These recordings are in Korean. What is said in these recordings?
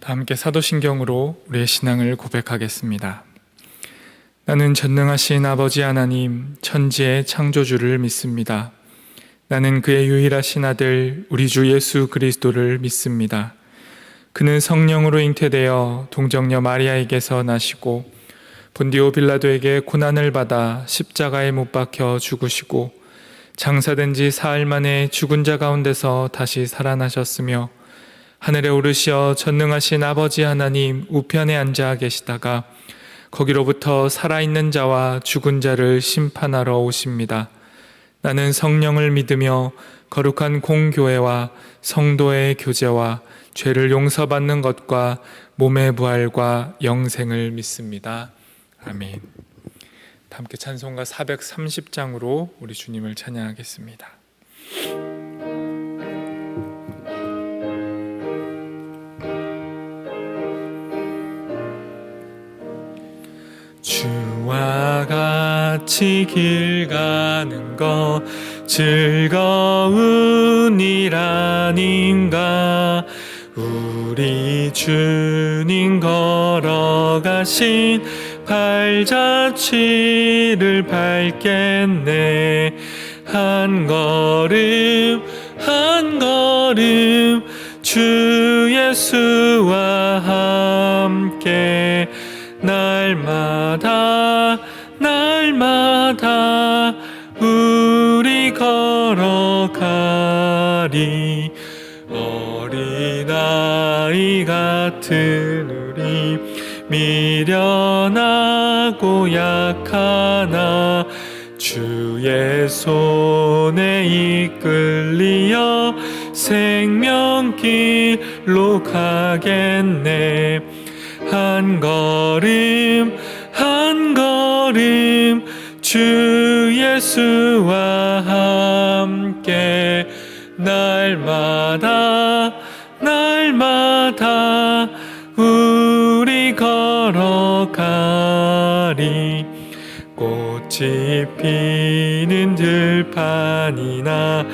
다 함께 사도신경으로 우리의 신앙을 고백하겠습니다. 나는 전능하신 아버지 하나님, 천지의 창조주를 믿습니다. 나는 그의 유일하신 아들 우리 주 예수 그리스도를 믿습니다. 그는 성령으로 잉태되어 동정녀 마리아에게서 나시고 본디오 빌라도에게 고난을 받아 십자가에 못 박혀 죽으시고 장사된 지 사흘 만에 죽은 자 가운데서 다시 살아나셨으며 하늘에 오르시어 전능하신 아버지 하나님 우편에 앉아 계시다가 거기로부터 살아있는 자와 죽은 자를 심판하러 오십니다. 나는 성령을 믿으며 거룩한 공교회와 성도의 교제와 죄를 용서받는 것과 몸의 부활과 영생을 믿습니다. 아멘. 함께 찬송가 430장으로 우리 주님을 찬양하겠습니다. 주와 같이 길 가는 것 즐거운 일 아닌가. 우리 주님 걸어가신 발자취를 밟겠네. 한 걸음 한 걸음 주 예수와 함께 날마다 날마다 우리 걸어가리. 어린아이 같은 우리 미련하고 약하나 주의 손에 이끌리어 생명길로 가겠네. 한 걸음 한 걸음 주 예수와 함께 날마다 날마다 우리 걸어가리. 꽃이 피는 들판이나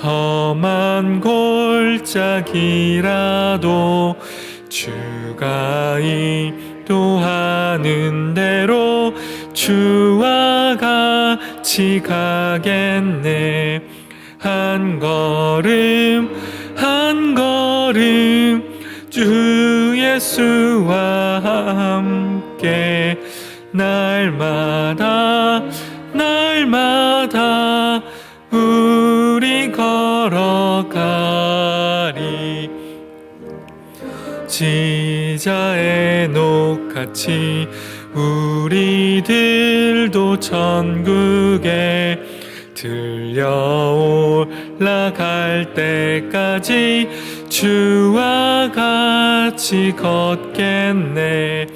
험한 골짜기라도 주가 인도하는 대로 주와 같이 가겠네. 한 걸음 한 걸음 주 예수와 함께 날마다 날마다 우리 걸어가리. 지자의 녹같이 우리들도 천국에 들려 올라갈 때까지 주와 같이 걷겠네.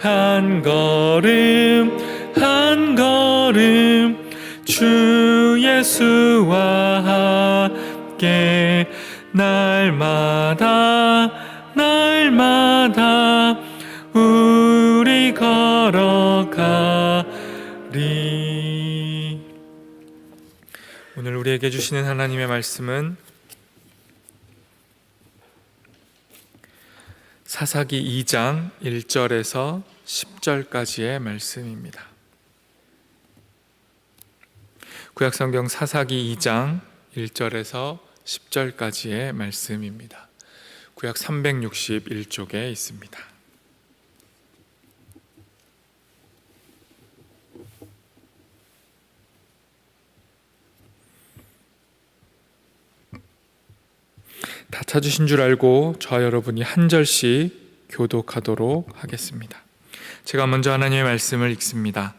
한 걸음 한 걸음 주 예수와 함께 날마다 날마다 우리 걸어가리. 오늘 우리에게 주시는 하나님의 말씀은 사사기 2장 1절에서 10절까지의 말씀입니다. 구약성경 사사기 2장 1절에서 10절까지의 말씀입니다. 구약 361쪽에 있습니다. 다 찾으신 줄 알고 저와 여러분이 한 절씩 교독하도록 하겠습니다. 제가 먼저 하나님의 말씀을 읽습니다.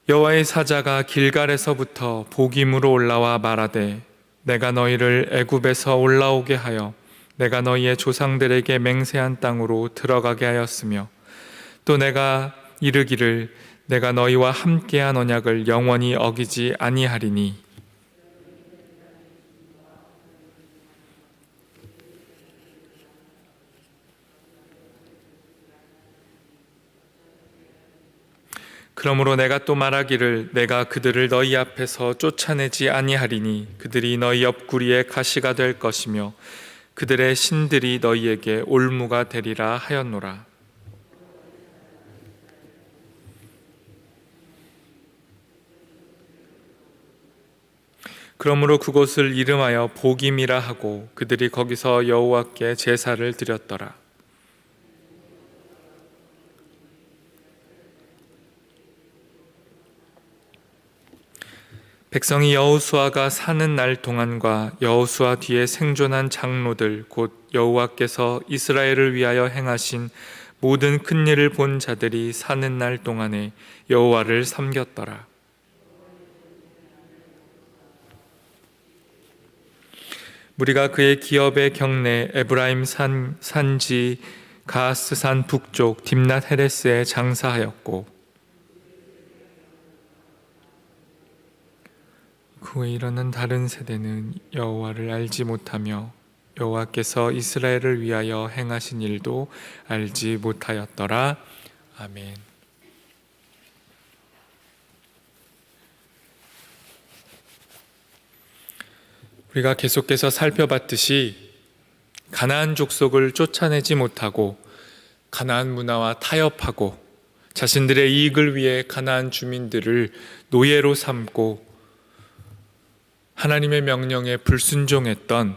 여호와의 사자가 길갈에서부터 보김으로 올라와 말하되 내가 너희를 애굽에서 올라오게 하여 내가 너희의 조상들에게 맹세한 땅으로 들어가게 하였으며 또 내가 이르기를 내가 너희와 함께한 언약을 영원히 어기지 아니하리니 그러므로 내가 또 말하기를 내가 그들을 너희 앞에서 쫓아내지 아니하리니 그들이 너희 옆구리에 가시가 될 것이며 그들의 신들이 너희에게 올무가 되리라 하였노라. 그러므로 그곳을 이름하여 보김이라 하고 그들이 거기서 여호와께 제사를 드렸더라. 백성이 여호수아가 사는 날 동안과 여호수아 뒤에 생존한 장로들 곧 여호와께서 이스라엘을 위하여 행하신 모든 큰 일을 본 자들이 사는 날 동안에 여호와를 섬겼더라. 무리가 그의 기업의 경내 에브라임 산지 가스산 북쪽 딥낫 헤레스에 장사하였고 그 후에 일어난 다른 세대는 여호와를 알지 못하며 여호와께서 이스라엘을 위하여 행하신 일도 알지 못하였더라. 아멘. 우리가 계속해서 살펴봤듯이 가나안 족속을 쫓아내지 못하고 가나안 문화와 타협하고 자신들의 이익을 위해 가나안 주민들을 노예로 삼고 하나님의 명령에 불순종했던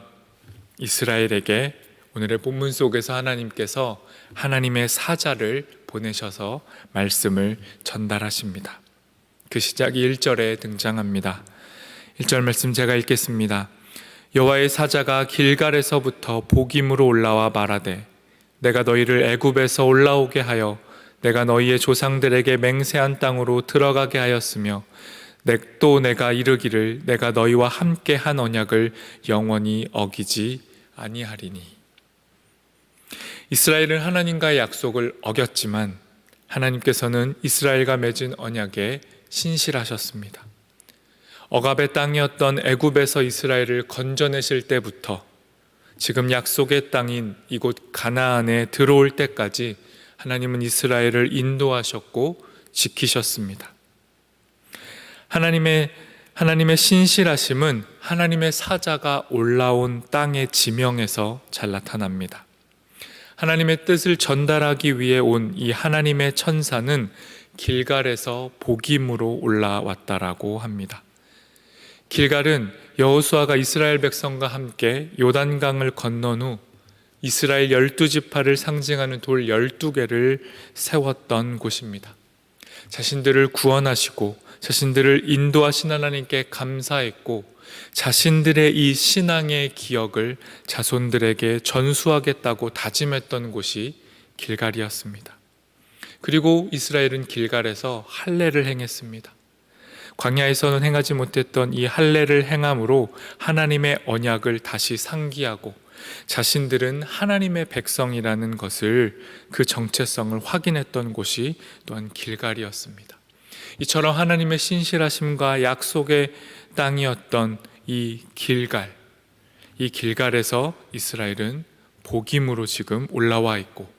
이스라엘에게 오늘의 본문 속에서 하나님께서 하나님의 사자를 보내셔서 말씀을 전달하십니다. 그 시작이 1절에 등장합니다. 1절 말씀 제가 읽겠습니다. 여호와의 사자가 길갈에서부터 보김으로 올라와 말하되 내가 너희를 애굽에서 올라오게 하여 내가 너희의 조상들에게 맹세한 땅으로 들어가게 하였으며 또 내가 이르기를 내가 너희와 함께 한 언약을 영원히 어기지 아니하리니. 이스라엘은 하나님과의 약속을 어겼지만 하나님께서는 이스라엘과 맺은 언약에 신실하셨습니다. 억압의 땅이었던 애굽에서 이스라엘을 건져내실 때부터 지금 약속의 땅인 이곳 가나안에 들어올 때까지 하나님은 이스라엘을 인도하셨고 지키셨습니다. 하나님의 신실하심은 하나님의 사자가 올라온 땅의 지명에서 잘 나타납니다. 하나님의 뜻을 전달하기 위해 온 이 하나님의 천사는 길갈에서 보김으로 올라왔다라고 합니다. 길갈은 여호수아가 이스라엘 백성과 함께 요단강을 건넌 후 이스라엘 12지파를 상징하는 돌 12개를 세웠던 곳입니다. 자신들을 구원하시고 자신들을 인도하신 하나님께 감사했고 자신들의 이 신앙의 기억을 자손들에게 전수하겠다고 다짐했던 곳이 길갈이었습니다. 그리고 이스라엘은 길갈에서 할례를 행했습니다. 광야에서는 행하지 못했던 이 할례를 행함으로 하나님의 언약을 다시 상기하고 자신들은 하나님의 백성이라는 것을 그 정체성을 확인했던 곳이 또한 길갈이었습니다. 이처럼 하나님의 신실하심과 약속의 땅이었던 이 길갈에서 이스라엘은 복임으로 지금 올라와 있고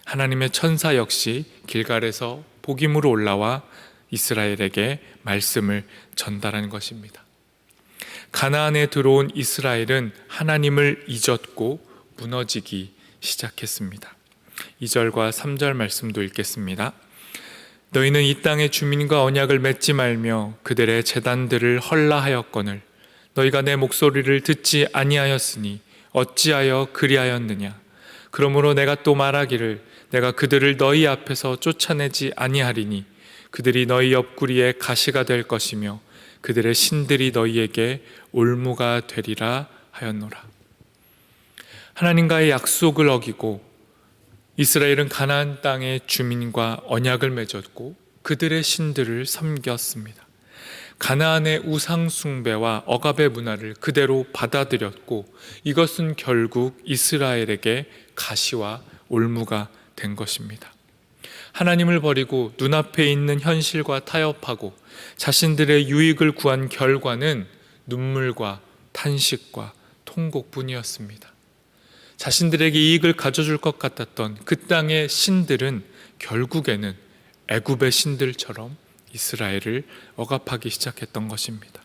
하나님의 천사 역시 길갈에서 복임으로 올라와 이스라엘에게 말씀을 전달한 것입니다. 가나안에 들어온 이스라엘은 하나님을 잊었고 무너지기 시작했습니다. 2절과 3절 말씀도 읽겠습니다. 너희는 이 땅의 주민과 언약을 맺지 말며 그들의 제단들을 헐라하였거늘 너희가 내 목소리를 듣지 아니하였으니 어찌하여 그리하였느냐. 그러므로 내가 또 말하기를 내가 그들을 너희 앞에서 쫓아내지 아니하리니 그들이 너희 옆구리에 가시가 될 것이며 그들의 신들이 너희에게 올무가 되리라 하였노라. 하나님과의 약속을 어기고 이스라엘은 가나안 땅의 주민과 언약을 맺었고 그들의 신들을 섬겼습니다. 가나안의 우상 숭배와 억압의 문화를 그대로 받아들였고 이것은 결국 이스라엘에게 가시와 올무가 된 것입니다. 하나님을 버리고 눈앞에 있는 현실과 타협하고 자신들의 유익을 구한 결과는 눈물과 탄식과 통곡뿐이었습니다. 자신들에게 이익을 가져줄 것 같았던 그 땅의 신들은 결국에는 애굽의 신들처럼 이스라엘을 억압하기 시작했던 것입니다.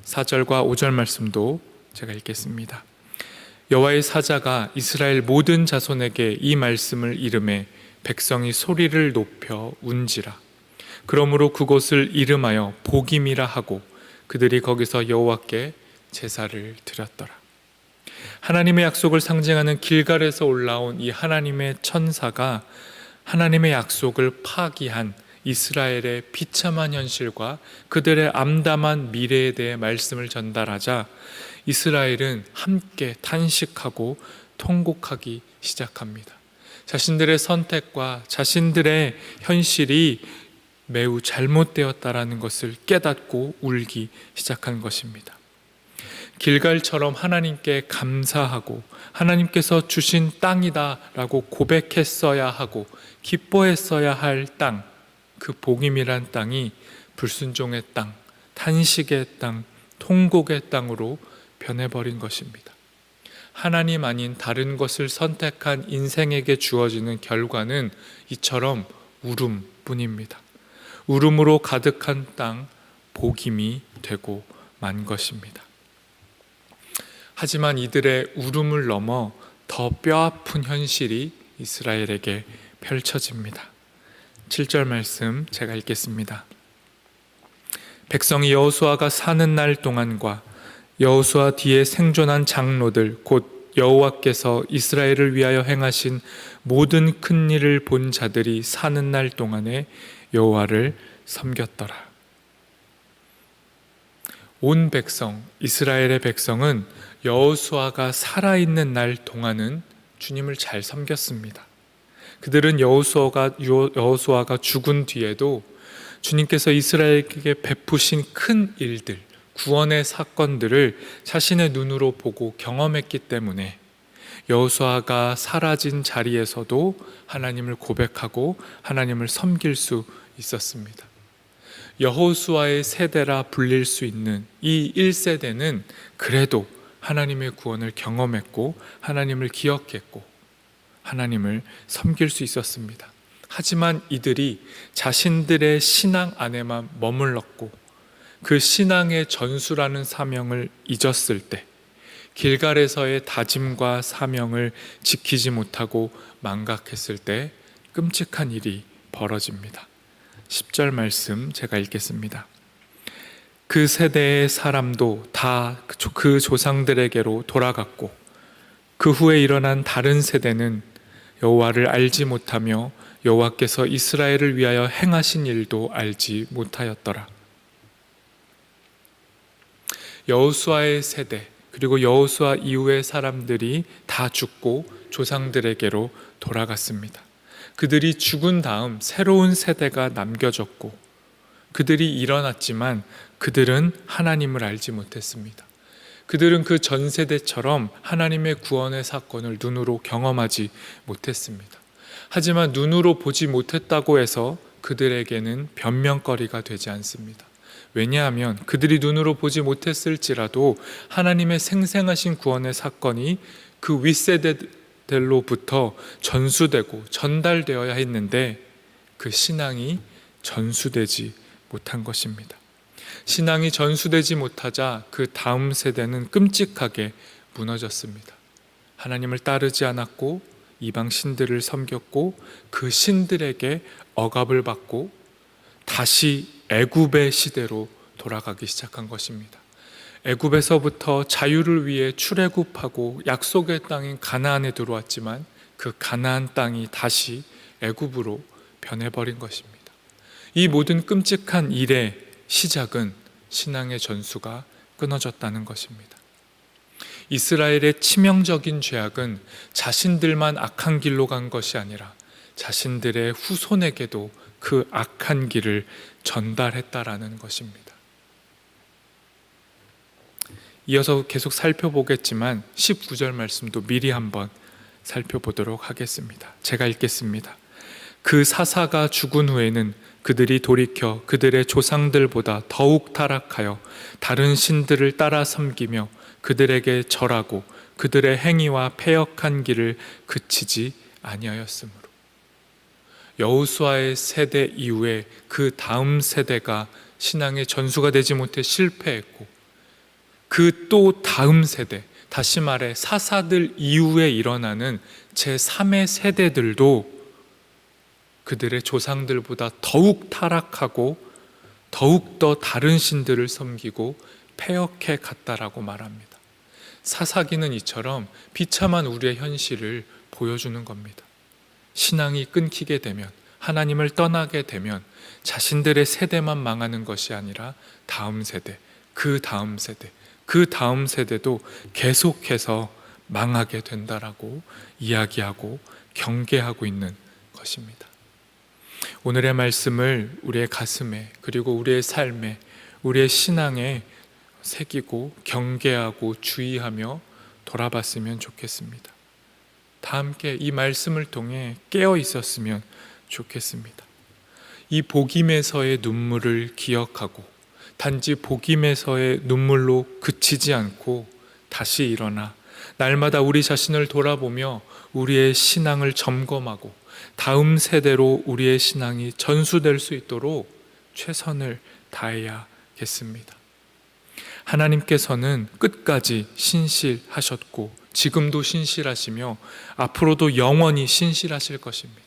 4절과 5절 말씀도 제가 읽겠습니다. 여호와의 사자가 이스라엘 모든 자손에게 이 말씀을 이르매 백성이 소리를 높여 운지라. 그러므로 그곳을 이름하여 보김이라 하고 그들이 거기서 여호와께 제사를 드렸더라. 하나님의 약속을 상징하는 길갈에서 올라온 이 하나님의 천사가 하나님의 약속을 파기한 이스라엘의 비참한 현실과 그들의 암담한 미래에 대해 말씀을 전달하자 이스라엘은 함께 탄식하고 통곡하기 시작합니다. 자신들의 선택과 자신들의 현실이 매우 잘못되었다라는 것을 깨닫고 울기 시작한 것입니다. 길갈처럼 하나님께 감사하고 하나님께서 주신 땅이다라고 고백했어야 하고 기뻐했어야 할 땅, 그 복임이란 땅이 불순종의 땅, 탄식의 땅, 통곡의 땅으로 변해버린 것입니다. 하나님 아닌 다른 것을 선택한 인생에게 주어지는 결과는 이처럼 울음뿐입니다. 울음으로 가득한 땅, 복임이 되고 만 것입니다. 하지만 이들의 울음을 넘어 더 뼈아픈 현실이 이스라엘에게 펼쳐집니다. 7절 말씀 제가 읽겠습니다. 백성이 여호수아가 사는 날 동안과 여호수아 뒤에 생존한 장로들 곧 여호와께서 이스라엘을 위하여 행하신 모든 큰 일을 본 자들이 사는 날 동안에 여호와를 섬겼더라. 온 백성, 이스라엘의 백성은 여호수아가 살아있는 날 동안은 주님을 잘 섬겼습니다. 그들은 여호수아가 죽은 뒤에도 주님께서 이스라엘에게 베푸신 큰 일들, 구원의 사건들을 자신의 눈으로 보고 경험했기 때문에 여호수아가 사라진 자리에서도 하나님을 고백하고 하나님을 섬길 수 있었습니다. 여호수아의 세대라 불릴 수 있는 이 1세대는 그래도 하나님의 구원을 경험했고 하나님을 기억했고 하나님을 섬길 수 있었습니다. 하지만 이들이 자신들의 신앙 안에만 머물렀고 그 신앙의 전수라는 사명을 잊었을 때, 길갈에서의 다짐과 사명을 지키지 못하고 망각했을 때 끔찍한 일이 벌어집니다. 10절 말씀 제가 읽겠습니다. 그 세대의 사람도 다 그 조상들에게로 돌아갔고 그 후에 일어난 다른 세대는 여호와를 알지 못하며 여호와께서 이스라엘을 위하여 행하신 일도 알지 못하였더라. 여호수아의 세대 그리고 여호수아 이후의 사람들이 다 죽고 조상들에게로 돌아갔습니다. 그들이 죽은 다음 새로운 세대가 남겨졌고 그들이 일어났지만 그들은 하나님을 알지 못했습니다. 그들은 그 전 세대처럼 하나님의 구원의 사건을 눈으로 경험하지 못했습니다. 하지만 눈으로 보지 못했다고 해서 그들에게는 변명거리가 되지 않습니다. 왜냐하면 그들이 눈으로 보지 못했을지라도 하나님의 생생하신 구원의 사건이 그 윗세대들로부터 전수되고 전달되어야 했는데 그 신앙이 전수되지 못한 것입니다. 신앙이 전수되지 못하자 그 다음 세대는 끔찍하게 무너졌습니다. 하나님을 따르지 않았고 이방 신들을 섬겼고 그 신들에게 억압을 받고 다시 애굽의 시대로 돌아가기 시작한 것입니다. 애굽에서부터 자유를 위해 출애굽하고 약속의 땅인 가나안에 들어왔지만 그 가나안 땅이 다시 애굽으로 변해버린 것입니다. 이 모든 끔찍한 일의 시작은 신앙의 전수가 끊어졌다는 것입니다. 이스라엘의 치명적인 죄악은 자신들만 악한 길로 간 것이 아니라 자신들의 후손에게도 그 악한 길을 전달했다라는 것입니다. 이어서 계속 살펴보겠지만 19절 말씀도 미리 한번 살펴보도록 하겠습니다. 제가 읽겠습니다. 그 사사가 죽은 후에는 그들이 돌이켜 그들의 조상들보다 더욱 타락하여 다른 신들을 따라 섬기며 그들에게 절하고 그들의 행위와 패역한 길을 그치지 아니하였으므로. 여호수아의 세대 이후에 그 다음 세대가 신앙의 전수가 되지 못해 실패했고 그 또 다음 세대, 다시 말해 사사들 이후에 일어나는 제3의 세대들도 그들의 조상들보다 더욱 타락하고 더욱 더 다른 신들을 섬기고 패역해 갔다라고 말합니다. 사사기는 이처럼 비참한 우리의 현실을 보여주는 겁니다. 신앙이 끊기게 되면, 하나님을 떠나게 되면 자신들의 세대만 망하는 것이 아니라 다음 세대, 그 다음 세대, 그 다음 세대도 계속해서 망하게 된다라고 이야기하고 경계하고 있는 것입니다. 오늘의 말씀을 우리의 가슴에, 그리고 우리의 삶에, 우리의 신앙에 새기고 경계하고 주의하며 돌아봤으면 좋겠습니다. 다 함께 이 말씀을 통해 깨어 있었으면 좋겠습니다. 이 복임에서의 눈물을 기억하고 단지 복임에서의 눈물로 그치지 않고 다시 일어나 날마다 우리 자신을 돌아보며 우리의 신앙을 점검하고 다음 세대로 우리의 신앙이 전수될 수 있도록 최선을 다해야겠습니다. 하나님께서는 끝까지 신실하셨고 지금도 신실하시며 앞으로도 영원히 신실하실 것입니다.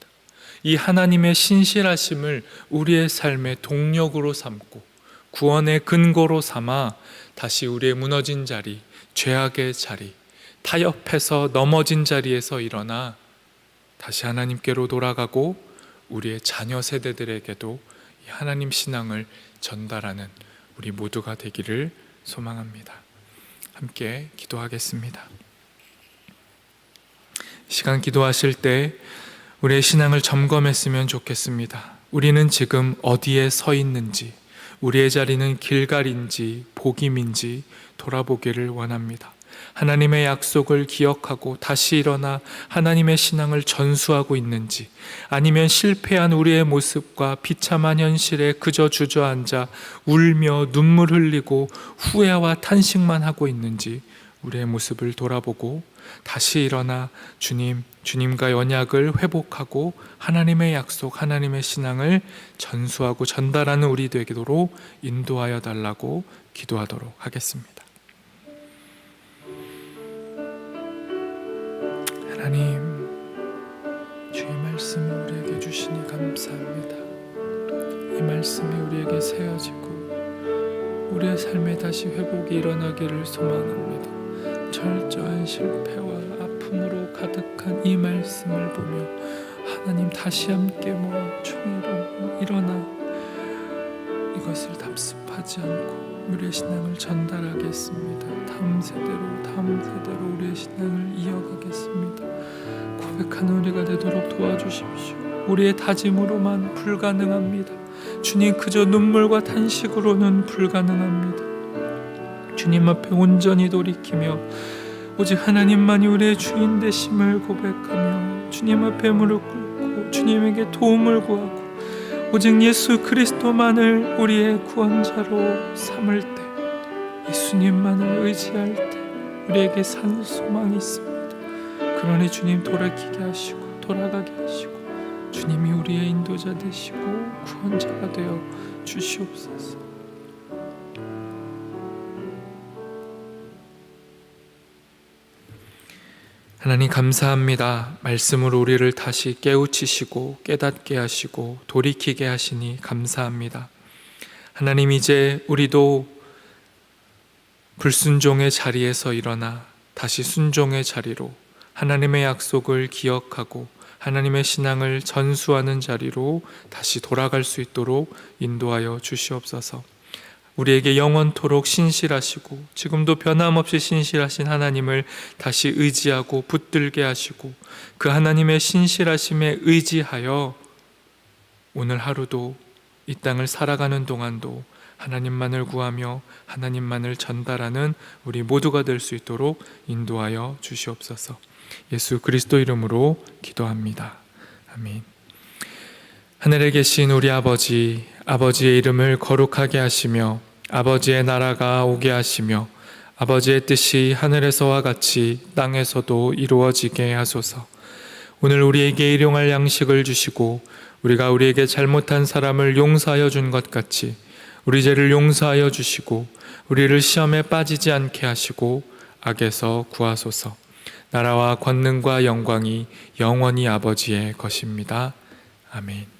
이 하나님의 신실하심을 우리의 삶의 동력으로 삼고 구원의 근거로 삼아 다시 우리의 무너진 자리, 죄악의 자리, 타협해서 넘어진 자리에서 일어나 다시 하나님께로 돌아가고 우리의 자녀 세대들에게도 이 하나님 신앙을 전달하는 우리 모두가 되기를 소망합니다. 함께 기도하겠습니다. 시간 기도하실 때 우리의 신앙을 점검했으면 좋겠습니다. 우리는 지금 어디에 서 있는지, 우리의 자리는 길갈인지 복임인지 돌아보기를 원합니다. 하나님의 약속을 기억하고 다시 일어나 하나님의 신앙을 전수하고 있는지, 아니면 실패한 우리의 모습과 비참한 현실에 그저 주저앉아 울며 눈물 흘리고 후회와 탄식만 하고 있는지 우리의 모습을 돌아보고 다시 일어나 주님과 언약을 회복하고 하나님의 약속, 하나님의 신앙을 전수하고 전달하는 우리 되도록 인도하여 달라고 기도하도록 하겠습니다. 하나님, 주의 말씀을 우리에게 주시니 감사합니다. 이 말씀이 우리에게 세워지고 우리의 삶에 다시 회복이 일어나기를 소망합니다. 철저한 실패와 아픔으로 가득한 이 말씀을 보며 하나님 다시 함께 모아 총회로 일어나 이것을 답습하지 않고 우리의 신앙을 전달하겠습니다. 다음 세대로 우리의 신앙을 이어가겠습니다. 고백하는 우리가 되도록 도와주십시오. 우리의 다짐으로만 불가능합니다. 주님, 그저 눈물과 탄식으로는 불가능합니다. 주님 앞에 온전히 돌이키며 오직 하나님만이 우리의 주인 되심을 고백하며 주님 앞에 무릎 꿇고 주님에게 도움을 구하고 오직 예수 그리스도만을 우리의 구원자로 삼을 때, 예수님만을 의지할 때 우리에게 산 소망이 있습니다. 그러니 주님, 돌이키게 하시고 돌아가게 하시고 주님이 우리의 인도자 되시고 구원자가 되어 주시옵소서. 하나님 감사합니다. 말씀으로 우리를 다시 깨우치시고 깨닫게 하시고 돌이키게 하시니 감사합니다. 하나님, 이제 우리도 불순종의 자리에서 일어나 다시 순종의 자리로 하나님의 약속을 기억하고 하나님의 신앙을 전수하는 자리로 다시 돌아갈 수 있도록 인도하여 주시옵소서. 우리에게 영원토록 신실하시고 지금도 변함없이 신실하신 하나님을 다시 의지하고 붙들게 하시고 그 하나님의 신실하심에 의지하여 오늘 하루도 이 땅을 살아가는 동안도 하나님만을 구하며 하나님만을 전달하는 우리 모두가 될 수 있도록 인도하여 주시옵소서. 예수 그리스도 이름으로 기도합니다. 아멘. 하늘에 계신 우리 아버지, 아버지의 이름을 거룩하게 하시며 아버지의 나라가 오게 하시며 아버지의 뜻이 하늘에서와 같이 땅에서도 이루어지게 하소서. 오늘 우리에게 일용할 양식을 주시고 우리가 우리에게 잘못한 사람을 용서하여 준 것 같이 우리 죄를 용서하여 주시고 우리를 시험에 빠지지 않게 하시고 악에서 구하소서. 나라와 권능과 영광이 영원히 아버지의 것입니다. 아멘.